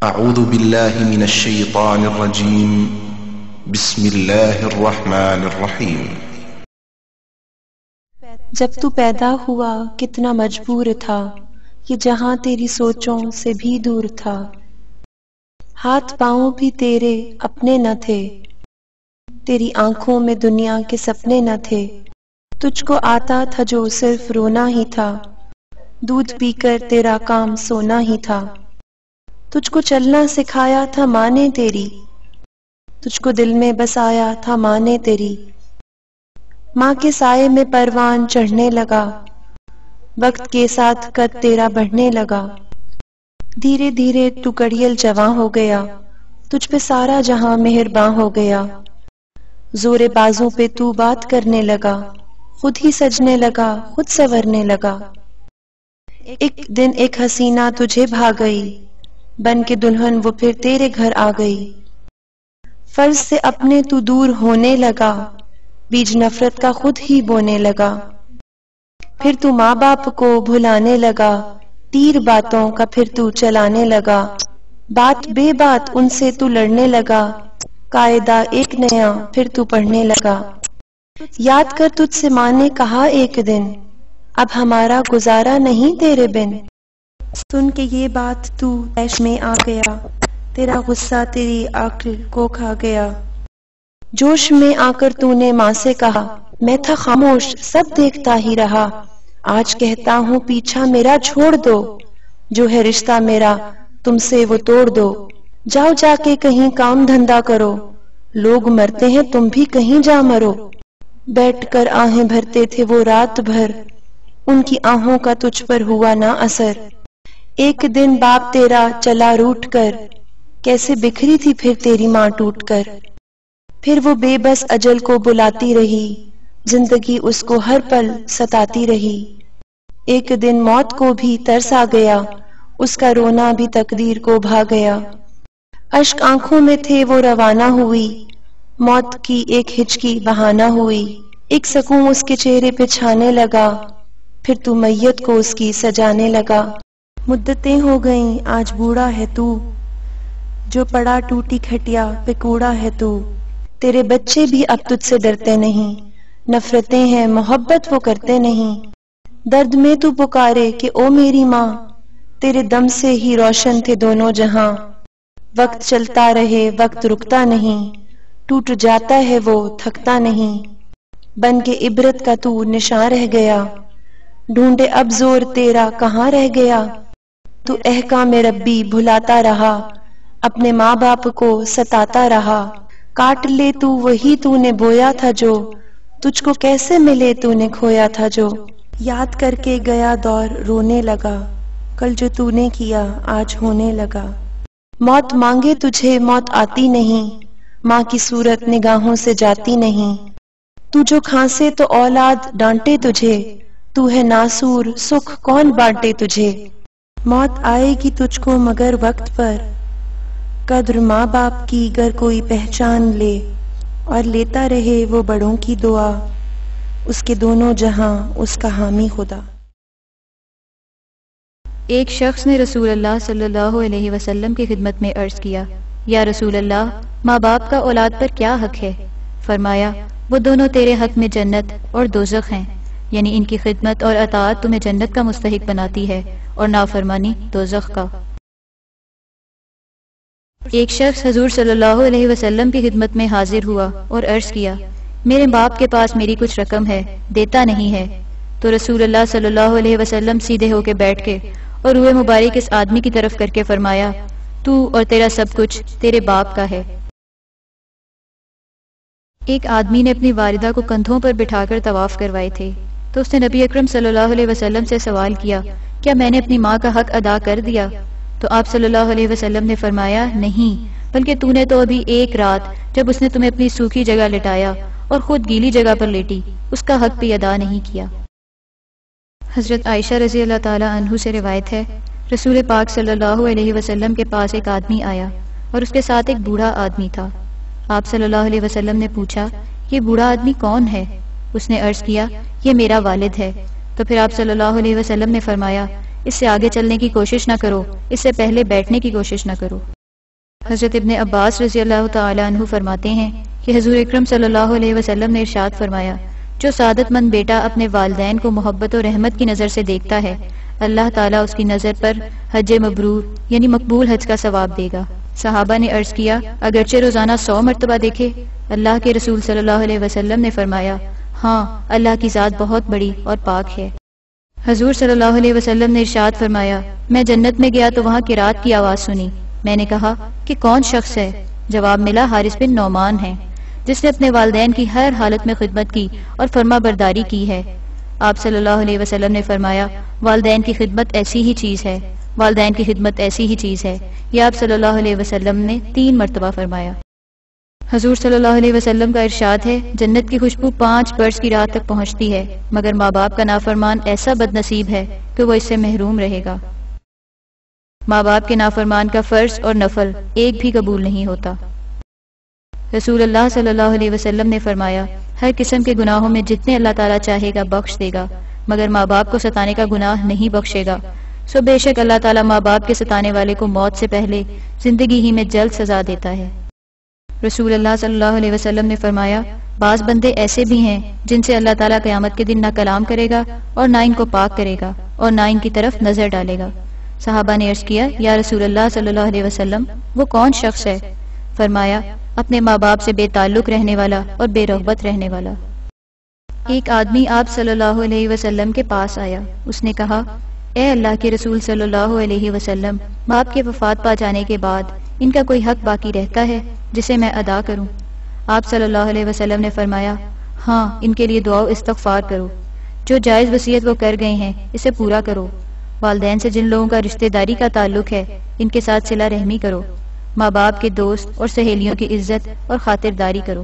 اعوذ باللہ من الشیطان الرجیم بسم اللہ الرحمن الرحیم۔ جب تو پیدا ہوا کتنا مجبور تھا، یہ جہاں تیری سوچوں سے بھی دور تھا، ہاتھ پاؤں بھی تیرے اپنے نہ تھے، تیری آنکھوں میں دنیا کے سپنے نہ تھے، تجھ کو آتا تھا جو صرف رونا ہی تھا، دودھ پی کر تیرا کام سونا ہی تھا، تجھ کو چلنا سکھایا تھا ماں نے تیری، تجھ کو دل میں بسایا تھا ماں نے تیری، ماں کے سائے میں پروان چڑھنے لگا، وقت کے ساتھ قد تیرا بڑھنے لگا، دھیرے دھیرے تو کڑیل جواں ہو گیا، تجھ پہ سارا جہاں مہرباں ہو گیا، زور بازوں پہ تو بات کرنے لگا، خود ہی سجنے لگا، خود سنورنے لگا، ایک دن ایک حسینہ تجھے بھا گئی، بن کے دلہن وہ پھر تیرے گھر آ گئی، فرض سے اپنے تو دور ہونے لگا، بیج نفرت کا خود ہی بونے لگا، پھر تو ماں باپ کو بھلانے لگا، تیر باتوں کا پھر تو چلانے لگا، بات بے بات ان سے تو لڑنے لگا، قاعدہ ایک نیا پھر تو پڑھنے لگا، یاد کر تجھ سے ماں نے کہا ایک دن، اب ہمارا گزارا نہیں تیرے بن، سن کے یہ بات تو طیش میں آ گیا، تیرا غصہ تیری عقل کو کھا گیا، جوش میں آ کر تو نے ماں سے کہا، میں تھا خاموش سب دیکھتا ہی رہا، آج کہتا ہوں پیچھا میرا چھوڑ دو، جو ہے رشتہ میرا تم سے وہ توڑ دو، جاؤ جا کے کہیں کام دھندا کرو، لوگ مرتے ہیں تم بھی کہیں جا مرو، بیٹھ کر آہیں بھرتے تھے وہ رات بھر، ان کی آہوں کا تجھ پر ہوا نہ اثر، ایک دن باپ تیرا چلا روٹ کر، کیسے بکھری تھی پھر تیری ماں ٹوٹ کر، پھر وہ بے بس اجل کو بلاتی رہی، زندگی اس کو ہر پل ستاتی رہی، ایک دن موت کو بھی ترس آ گیا، اس کا رونا بھی تقدیر کو بھا گیا، اشک آنکھوں میں تھے وہ روانہ ہوئی، موت کی ایک ہچکی بہانہ ہوئی، ایک سکون اس کے چہرے پہ چھانے لگا، پھر تو میت کو اس کی سجانے لگا، مدتیں ہو گئیں آج بوڑھا ہے تو، جو پڑا ٹوٹی کھٹیا پہ کوڑا ہے تو، تیرے بچے بھی اب تجھ سے ڈرتے نہیں، نفرتیں ہیں محبت وہ کرتے نہیں، درد میں تو پکارے کہ او میری ماں، تیرے دم سے ہی روشن تھے دونوں جہاں، وقت چلتا رہے وقت رکتا نہیں، ٹوٹ جاتا ہے وہ تھکتا نہیں، بن کے عبرت کا تو نشاں رہ گیا، ڈھونڈے اب زور تیرا کہاں رہ گیا، تو احکام ربی بھلاتا رہا، اپنے ماں باپ کو ستاتا رہا، کاٹ لے تو وہی تو نے بویا تھا جو، تجھ کو کیسے ملے تو نے کھویا تھا جو، یاد کر کے گیا دور رونے لگا، کل جو تو نے کیا آج ہونے لگا، موت مانگے تجھے موت آتی نہیں، ماں کی صورت نگاہوں سے جاتی نہیں، تو جو کھانسے تو اولاد ڈانٹے تجھے، تو ہے ناسور سکھ کون بانٹے تجھے، موت آئے گی تجھ کو مگر وقت پر، قدر ماں باپ کی گر کوئی پہچان لے، اور لیتا رہے وہ بڑوں کی دعا، اس کے دونوں جہاں اس کا حامی خدا۔ ایک شخص نے رسول اللہ صلی اللہ علیہ وسلم کی خدمت میں عرض کیا، یا رسول اللہ، ماں باپ کا اولاد پر کیا حق ہے؟ فرمایا، وہ دونوں تیرے حق میں جنت اور دوزخ ہیں، یعنی ان کی خدمت اور اطاعت تمہیں جنت کا مستحق بناتی ہے اور نافرمانی دوزخ کا۔ ایک شخص حضور صلی اللہ علیہ وسلم کی خدمت میں حاضر ہوا اور عرض کیا، میرے باپ کے پاس میری کچھ رقم ہے، دیتا نہیں ہے، تو رسول اللہ صلی اللہ علیہ وسلم سیدھے ہو کے بیٹھ کے اور روئے مبارک اس آدمی کی طرف کر کے فرمایا، تو اور تیرا سب کچھ تیرے باپ کا ہے۔ ایک آدمی نے اپنی والدہ کو کندھوں پر بٹھا کر طواف کروائے تھے، تو اس نے نبی اکرم صلی اللہ علیہ وسلم سے سوال کیا، کیا میں نے اپنی ماں کا حق ادا کر دیا؟ تو آپ صلی اللہ علیہ وسلم نے فرمایا، نہیں، بلکہ تو نے تو ابھی ایک رات جب اس نے تمہیں اپنی سوکھی جگہ لٹایا اور خود گیلی جگہ پر لیٹی، اس کا حق بھی ادا نہیں کیا۔ حضرت عائشہ رضی اللہ تعالی عنہ سے روایت ہے، رسول پاک صلی اللہ علیہ وسلم کے پاس ایک آدمی آیا اور اس کے ساتھ ایک بوڑھا آدمی تھا۔ آپ صلی اللہ علیہ وسلم نے پوچھا، یہ بوڑھا آدمی کون ہے؟ اس نے عرض کیا، یہ میرا والد ہے۔ تو پھر آپ صلی اللہ علیہ وسلم نے فرمایا، اس سے آگے چلنے کی کوشش نہ کرو، اس سے پہلے بیٹھنے کی کوشش نہ کرو۔ حضرت ابن عباس رضی اللہ تعالی عنہ فرماتے ہیں کہ حضور اکرم صلی اللہ علیہ وسلم نے ارشاد فرمایا، جو سعادت مند بیٹا اپنے والدین کو محبت و رحمت کی نظر سے دیکھتا ہے، اللہ تعالیٰ اس کی نظر پر حج مبرور یعنی مقبول حج کا ثواب دے گا۔ صحابہ نے عرض کیا، اگرچہ روزانہ 100 مرتبہ دیکھے؟ اللہ کے رسول صلی اللہ علیہ وسلم نے فرمایا، ہاں، اللہ کی ذات بہت بڑی اور پاک ہے۔ حضور صلی اللہ علیہ وسلم نے ارشاد فرمایا، میں جنت میں گیا تو وہاں قرات کی آواز سنی۔ میں نے کہا کہ کون شخص ہے؟ جواب ملا، حارث بن نعمان ہے، جس نے اپنے والدین کی ہر حالت میں خدمت کی اور فرما برداری کی ہے۔ آپ صلی اللہ علیہ وسلم نے فرمایا، والدین کی خدمت ایسی ہی چیز ہے، والدین کی خدمت ایسی ہی چیز ہے۔ یہ آپ صلی اللہ علیہ وسلم نے 3 مرتبہ فرمایا۔ حضور صلی اللہ علیہ وسلم کا ارشاد ہے، جنت کی خوشبو 5 برس کی رات تک پہنچتی ہے، مگر ماں باپ کا نافرمان ایسا بد نصیب ہے کہ وہ اس سے محروم رہے گا۔ ماں باپ کے نافرمان کا فرض اور نفل ایک بھی قبول نہیں ہوتا۔ رسول اللہ صلی اللہ علیہ وسلم نے فرمایا، ہر قسم کے گناہوں میں جتنے اللہ تعالیٰ چاہے گا بخش دے گا، مگر ماں باپ کو ستانے کا گناہ نہیں بخشے گا۔ سو بے شک اللہ تعالیٰ ماں باپ کے ستانے والے کو موت سے پہلے زندگی ہی میں جلد سزا دیتا ہے۔ رسول اللہ صلی اللہ علیہ وسلم نے فرمایا، بعض بندے ایسے بھی ہیں جن سے اللہ تعالیٰ قیامت کے دن نہ کلام کرے گا اور نہ ان کو پاک کرے گا اور نہ ان کی طرف نظر ڈالے گا۔ صحابہ نے عرض کیا، یا رسول اللہ صلی اللہ علیہ وسلم، وہ کون شخص ہے؟ فرمایا، اپنے ماں باپ سے بے تعلق رہنے والا اور بے رغبت رہنے والا۔ ایک آدمی آپ صلی اللہ علیہ وسلم کے پاس آیا۔ اس نے کہا، اے اللہ کے رسول صلی اللہ علیہ وسلم، باپ کے وفات پا جانے کے بعد ان کا کوئی حق باقی رہتا ہے جسے میں ادا کروں؟ آپ صلی اللہ علیہ وسلم نے فرمایا، ہاں، ان کے لیے دعا و استغفار کرو، جو جائز وصیت وہ کر گئے ہیں اسے پورا کرو، والدین سے جن لوگوں کا رشتہ داری کا تعلق ہے ان کے ساتھ صلہ رحمی کرو، ماں باپ کے دوست اور سہیلیوں کی عزت اور خاطرداری کرو۔